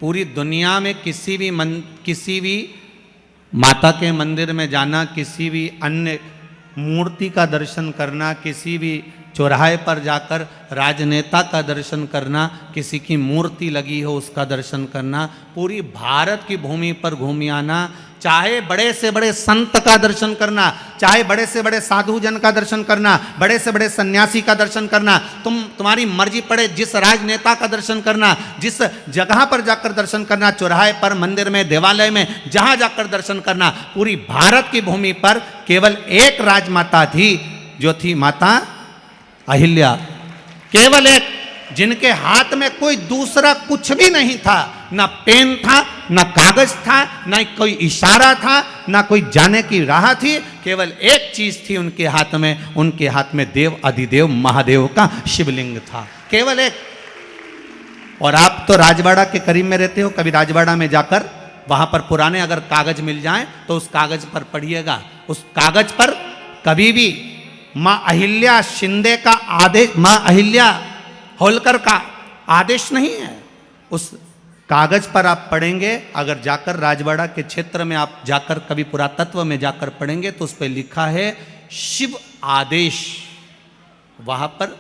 पूरी दुनिया में किसी भी माता के मंदिर में जाना, किसी भी अन्य मूर्ति का दर्शन करना, किसी भी चौराहे पर जाकर राजनेता का दर्शन करना, किसी की मूर्ति लगी हो उसका दर्शन करना, पूरी भारत की भूमि पर घूम आना, चाहे बड़े से बड़े संत का दर्शन करना, चाहे बड़े से बड़े साधु जन का दर्शन करना, बड़े से बड़े सन्यासी का दर्शन करना, तुम्हारी मर्जी पड़े जिस राजनेता का दर्शन करना, जिस जगह पर जाकर दर्शन करना, चौराहे पर, मंदिर में, देवालय में, जहां जाकर दर्शन करना, पूरी भारत की भूमि पर केवल एक राजमाता थी, जो थी माता अहिल्या। केवल एक, जिनके हाथ में कोई दूसरा कुछ भी नहीं था, ना पेन था, ना कागज था, ना कोई इशारा था, ना कोई जाने की राह थी, केवल एक चीज थी उनके हाथ में, उनके हाथ में देव अधिदेव महादेव का शिवलिंग था, केवल एक। और आप तो राजवाड़ा के करीब में रहते हो, कभी राजवाड़ा में जाकर वहां पर पुराने अगर कागज मिल जाएं तो उस कागज पर पढ़िएगा, उस कागज पर कभी भी मां अहिल्या शिंदे का आदेश, मां अहिल्या होलकर का आदेश नहीं है। उस कागज पर आप पढ़ेंगे, अगर जाकर राजवाड़ा के क्षेत्र में आप जाकर कभी पुरातत्व में जाकर पढ़ेंगे तो उस पर लिखा है शिव आदेश। वहां पर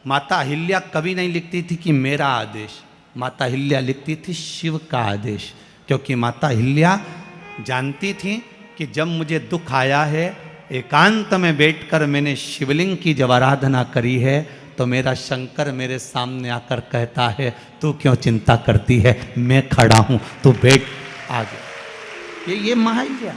माता अहिल्या कभी नहीं लिखती थी कि मेरा आदेश, माता अहिल्या लिखती थी शिव का आदेश, क्योंकि माता अहिल्या जानती थी कि जब मुझे दुख आया है, एकांत में बैठकर मैंने शिवलिंग की जब आराधना करी है, तो मेरा शंकर मेरे सामने आकर कहता है तू क्यों चिंता करती है, मैं खड़ा हूं, तू बैठ आगे। ये महाअहिल्या।